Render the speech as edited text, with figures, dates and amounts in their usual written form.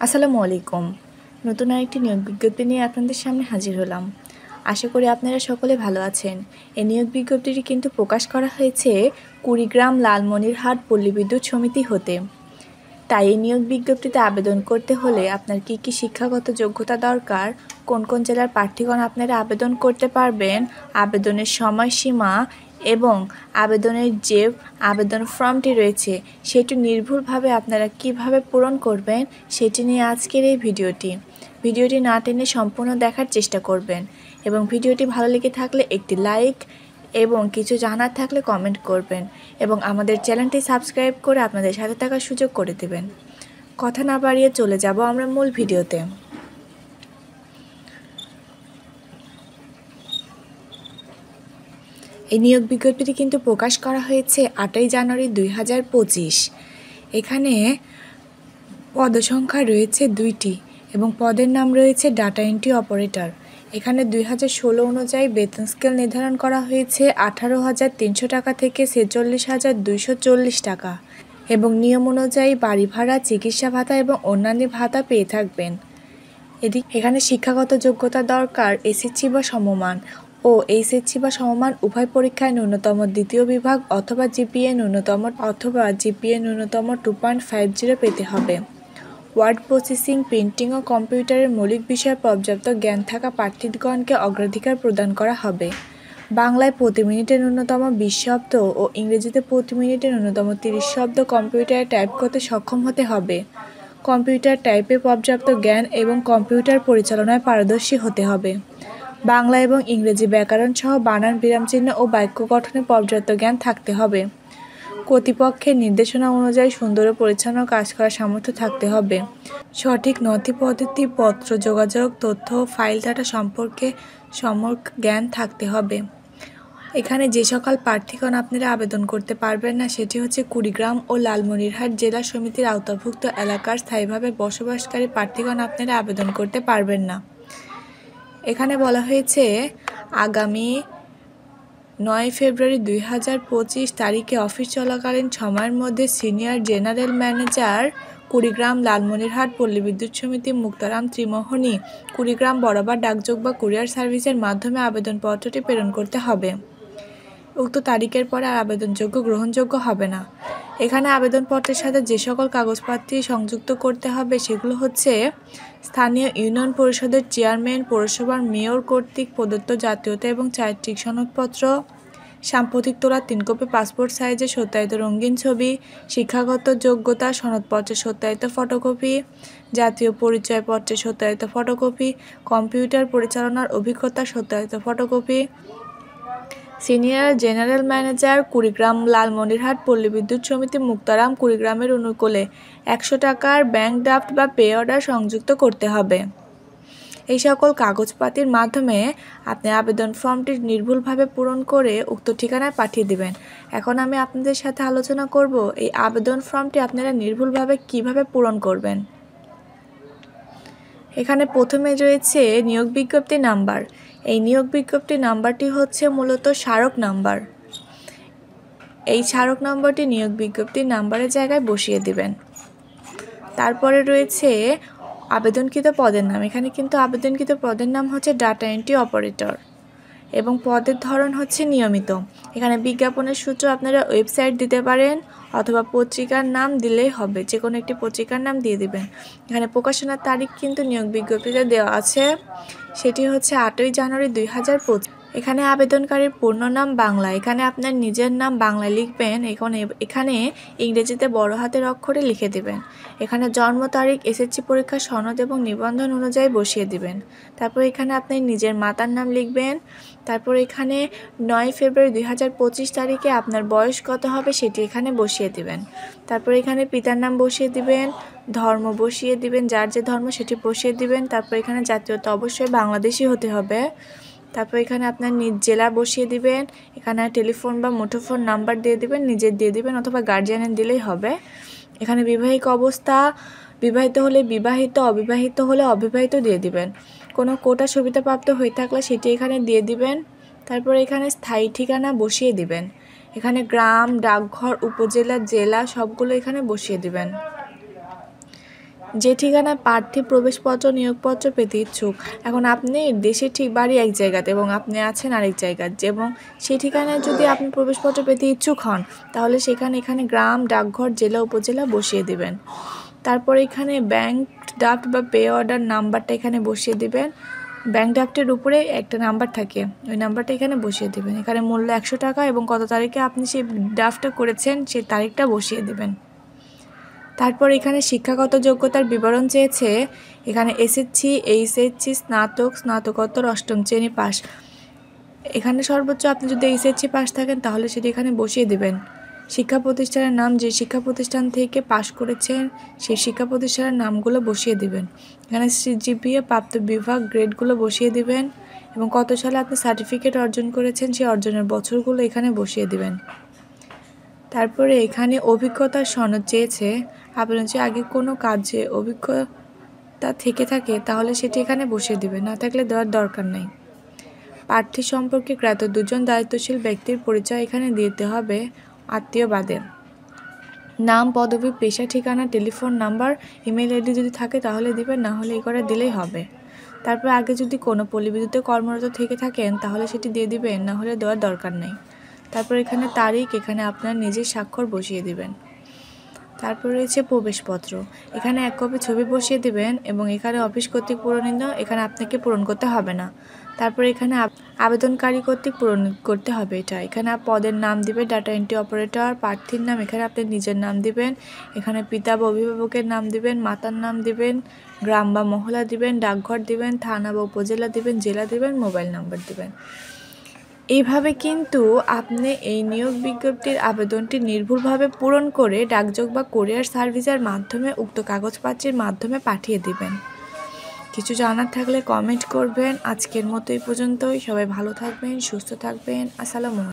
আসসালামু আলাইকুম। নতুন আরেকটি নিয়োগ বিজ্ঞপ্তি নিয়ে আপনাদের সামনে হাজির হলাম। আশা করি আপনারা সকলে ভালো আছেন। এই নিয়োগ বিজ্ঞপ্তিটি কিন্তু প্রকাশ করা হয়েছে কুড়িগ্রাম লালমনিরহাট পল্লী বিদ্যুৎ সমিতি হতে। তাই এই নিয়োগ বিজ্ঞপ্তিতে আবেদন করতে হলে আপনার কী কী শিক্ষাগত যোগ্যতা দরকার, কোন কোন জেলার প্রার্থীগণ আপনারা আবেদন করতে পারবেন, আবেদনের সময়সীমা এবং আবেদনের যে আবেদন ফর্মটি রয়েছে সেটি নির্ভুলভাবে আপনারা কিভাবে পূরণ করবেন সেটি নিয়ে আজকের এই ভিডিওটি না টেনে সম্পূর্ণ দেখার চেষ্টা করবেন এবং ভিডিওটি ভালো লেগে থাকলে একটি লাইক এবং কিছু জানার থাকলে কমেন্ট করবেন এবং আমাদের চ্যানেলটি সাবস্ক্রাইব করে আপনাদের সাথে থাকার সুযোগ করে দেবেন। কথা না বাড়িয়ে চলে যাব আমরা মূল ভিডিওতে। এই নিয়োগ বিজ্ঞপ্তিটি কিন্তু প্রকাশ করা হয়েছে 8ই জানুয়ারি 2025। এখানে পদসংখ্যা রয়েছে 2টি এবং পদের নাম রয়েছে ডাটা এন্ট্রি অপারেটর। এখানে 2016 অনুযায়ী বেতন স্কেল নির্ধারণ করা হয়েছে 18,300 টাকা থেকে 46,240 টাকা এবং নিয়ম অনুযায়ী বাড়ি ভাড়া, চিকিৎসা ভাতা এবং অন্যান্য ভাতা পেয়ে থাকবেন। এখানে শিক্ষাগত যোগ্যতা দরকার এসএসসি বা সমমান ও এইচএসসি বা সমমান উভয় পরীক্ষায় ন্যূনতম দ্বিতীয় বিভাগ অথবা জিপিএ ন্যূনতম 2.50 পেতে হবে। ওয়ার্ড প্রসেসিং, প্রিন্টিং ও কম্পিউটারের মৌলিক বিষয়ে পর্যাপ্ত জ্ঞান থাকা প্রার্থীগণকে অগ্রাধিকার প্রদান করা হবে। বাংলায় প্রতি মিনিটে ন্যূনতম 20 শব্দ ও ইংরেজিতে প্রতি মিনিটে ন্যূনতম 30 শব্দ কম্পিউটারে টাইপ করতে সক্ষম হতে হবে। কম্পিউটার টাইপে পর্যাপ্ত জ্ঞান এবং কম্পিউটার পরিচালনায় পারদর্শী হতে হবে। বাংলা এবং ইংরেজি ব্যাকরণ সহ বানান, বিরামচিহ্ন ও বাক্য গঠনে পর্যাপ্ত জ্ঞান থাকতে হবে। কর্তৃপক্ষের নির্দেশনা অনুযায়ী সুন্দর ও পরিচ্ছন্ন কাজ করার সামর্থ্য থাকতে হবে। সঠিক নথি পদ্ধতি, পত্র যোগাযোগ, তথ্য ও ফাইল ডাটা সম্পর্কে সম্যক জ্ঞান থাকতে হবে। এখানে যে সকল প্রার্থীগণ আপনারা আবেদন করতে পারবেন না সেটি হচ্ছে কুড়িগ্রাম ও লালমনিরহাট জেলা সমিতির আওতাভুক্ত এলাকার স্থায়ীভাবে বসবাসকারী প্রার্থীগণ আপনারা আবেদন করতে পারবেন না। এখানে বলা হয়েছে আগামী 9 ফেব্রুয়ারি 2025 তারিখে অফিস চলাকালীন সময়ের মধ্যে senior general manager Kurigram Lalmonirhat পল্লী বিদ্যুৎ সমিতি মুক্তারাম ত্রিমোহনী কুড়িগ্রাম বরাবর ডাকযোগ বা কুরিয়ার সার্ভিসের মাধ্যমে আবেদনপত্রটি প্রেরণ করতে হবে। উক্ত তারিখের পরে আর আবেদনযোগ্য গ্রহণযোগ্য হবে না। এখানে আবেদনপত্রের সাথে যে সকল কাগজপত্র সংযুক্ত করতে হবে সেগুলো হচ্ছে স্থানীয় ইউনিয়ন পরিষদের চেয়ারম্যান, পৌরসভার মেয়র কর্তৃক প্রদত্ত জাতীয়তা এবং চারিত্রিক সনদপত্র, সাম্প্রতিক তোলা 3 কপি পাসপোর্ট সাইজের সত্যায়িত রঙিন ছবি, শিক্ষাগত যোগ্যতা সনদপত্রের সত্যায়িত ফটোকপি, জাতীয় পরিচয়পত্রের সত্যায়িত ফটোকপি, কম্পিউটার পরিচালনার অভিজ্ঞতার সত্যায়িত photocopy. Senior general manager Kurigram Lalmonirhat পল্লী বিদ্যুৎ সমিতি মুক্তারাম কুড়িগ্রামের অনুকূলে 100 টাকার ব্যাংক ড্রাফট বা পে অর্ডার সংযুক্ত করতে হবে। এই সকল কাগজপাতির মাধ্যমে আপনি আবেদন ফর্মটি নির্ভুলভাবে পূরণ করে উক্ত ঠিকানায় পাঠিয়ে দেবেন। এখন আমি আপনাদের সাথে আলোচনা করব এই আবেদন ফর্মটি আপনারা নির্ভুলভাবে কিভাবে পূরণ করবেন। এখানে প্রথমে রয়েছে নিয়োগ বিজ্ঞপ্তি নাম্বার। এই নিয়োগ বিজ্ঞপ্তি নাম্বারটি হচ্ছে মূলত স্মারক নাম্বার। এই স্মারক নম্বরটি নিয়োগ বিজ্ঞপ্তির নাম্বারের জায়গায় বসিয়ে দিবেন। তারপরে রয়েছে আবেদনকৃত পদের নাম। এখানে কিন্তু আবেদনকৃত পদের নাম হচ্ছে ডাটা এন্ট্রি অপারেটর এবং পদের ধরন হচ্ছে নিয়মিত। এখানে বিজ্ঞাপনের সূত্র আপনারা ওয়েবসাইট দিতে পারেন অথবা পত্রিকার নাম দিলেই হবে, যে কোনো একটি পত্রিকার নাম দিয়ে দিবেন। এখানে প্রকাশনার তারিখ কিন্তু নিয়োগ বিজ্ঞপ্তিতে দেওয়া আছে, সেটি হচ্ছে 8ই জানুয়ারি 2025। এখানে আবেদনকারীর পূর্ণ নাম বাংলা, এখানে আপনার নিজের নাম বাংলায় লিখবেন, এখানে ইংরেজিতে বড় হাতের অক্ষরে লিখে দেবেন। এখানে জন্ম তারিখ, এসএসসি পরীক্ষার সনদ এবং নিবন্ধন অনুযায়ী বসিয়ে দিবেন। তারপর এখানে আপনি নিজের মাতার নাম লিখবেন। তারপর এখানে 9 ফেব্রুয়ারি 2025 তারিখে আপনার বয়স কত হবে সেটি এখানে বসিয়ে দিবেন। তারপর এখানে পিতার নাম বসিয়ে দিবেন, ধর্ম বসিয়ে দিবেন, যার যে ধর্ম সেটি বসিয়ে দিবেন। তারপর এখানে জাতীয়তা অবশ্যই বাংলাদেশি হতে হবে। তারপর এখানে আপনার নিজ জেলা বসিয়ে দিবেন। এখানে টেলিফোন বা মুঠোফোন নাম্বার দিয়ে দিবেন, নিজের দিয়ে দিবেন অথবা গার্জিয়ানের দিলেই হবে। এখানে বিবাহিক অবস্থা, বিবাহিত হলে বিবাহিত, অবিবাহিত হলে অবিবাহিত দিয়ে দিবেন। কোনো কোটা সুবিধাপ্রাপ্ত হয়ে থাকলে সেটি এখানে দিয়ে দিবেন। তারপর এখানে স্থায়ী ঠিকানা বসিয়ে দিবেন। এখানে গ্রাম, ডাকঘর, উপজেলা, জেলা সবগুলো এখানে বসিয়ে দিবেন। যে ঠিকানায় প্রার্থী প্রবেশপত্র নিয়োগপত্র পেতে ইচ্ছুক, এখন আপনি দেশের ঠিক বাড়ি এক জায়গাতে এবং আপনি আছেন আরেক জায়গায়, এবং সেই ঠিকানায় যদি আপনি প্রবেশপত্র পেতে ইচ্ছুক হন তাহলে এখানে গ্রাম, ডাকঘর, জেলা, উপজেলা বসিয়ে দিবেন। তারপর এখানে ব্যাংক ড্রাফট বা পে অর্ডার নাম্বারটা এখানে বসিয়ে দিবেন। ব্যাংক ড্রাফটের উপরে একটা নাম্বার থাকে, ওই নাম্বারটা এখানে বসিয়ে দিবেন। এখানে মূল্য 100 টাকা এবং কত তারিখে আপনি সেই ড্রাফটটা করেছেন সেই তারিখটা বসিয়ে দিবেন। তারপর এখানে শিক্ষাগত যোগ্যতার বিবরণ চেয়েছে। এখানে এসএসসি, এইচএসসি, স্নাতকোত্তর 8ম শ্রেণী পাস। এখানে সর্বোচ্চ আপনি যদি এইচএসসি পাস থাকেন তাহলে সেটি এখানে বসিয়ে দিবেন। শিক্ষা প্রতিষ্ঠানের নাম, যে শিক্ষা প্রতিষ্ঠান থেকে পাস করেছেন সেই শিক্ষা প্রতিষ্ঠানের নামগুলো বসিয়ে দিবেন। এখানে সিজিপিএ, প্রাপ্ত বিভাগ, গ্রেডগুলো বসিয়ে দিবেন এবং কত সালে আপনি সার্টিফিকেট অর্জন করেছেন সেই অর্জনের বছরগুলো এখানে বসিয়ে দিবেন। তারপরে এখানে অভিজ্ঞতার সনদ চেয়েছে। আপনার যদি আগে কোনো কাজে অভিজ্ঞতা থেকে থাকে তাহলে সেটি এখানে বসিয়ে দিবেন, না থাকলে দেওয়ার দরকার নেই। প্রার্থী সম্পর্কে জ্ঞাত 2জন দায়িত্বশীল ব্যক্তির পরিচয় এখানে দিতে হবে আত্মীয় বাদে। নাম, পদবি, পেশা, ঠিকানা, টেলিফোন নাম্বার, ইমেল আইডি যদি থাকে তাহলে দিবেন, না হলে এই করে দিলেই হবে। তারপর আগে যদি কোনো পল্লীবিদ্যুতে কর্মরত থেকে থাকেন তাহলে সেটি দিয়ে দিবেন, না হলে দেওয়ার দরকার নেই। তারপর এখানে তারিখ, এখানে আপনার নিজের স্বাক্ষর বসিয়ে দিবেন। তারপর রয়েছে প্রবেশপত্র, এখানে 1 কপি ছবি বসিয়ে দিবেন এবং এখানে অফিস কর্তৃক প্রণীত, এখানে আপনাকে পূরণ করতে হবে না। তারপর এখানে আবেদনকারী কর্তৃক পূরণ করতে হবে এটা। এখানে পদের নাম দিবেন, ডাটা এন্ট্রি অপারেটর। প্রার্থীর নাম এখানে আপনি নিজের নাম দিবেন, এখানে পিতা বা অভিভাবকের নাম দিবেন, মাতার নাম দিবেন, গ্রাম বা মহল্লা দিবেন, ডাকঘর দিবেন, থানা বা উপজেলা দিবেন, জেলা দিবেন, মোবাইল নাম্বার দিবেন। এইভাবে কিন্তু আপনি এই নিয়োগ বিজ্ঞপ্তির আবেদনটি নির্ভুলভাবে পূরণ করে ডাকযোগ বা কুরিয়ার সার্ভিসের মাধ্যমে উক্ত কাগজপত্রের মাধ্যমে পাঠিয়ে দিবেন। কিছু জানার থাকলে কমেন্ট করবেন। আজকের মতো এই পর্যন্তই। সবাই ভালো থাকবেন, সুস্থ থাকবেন। আসসালামু আলাইকুম।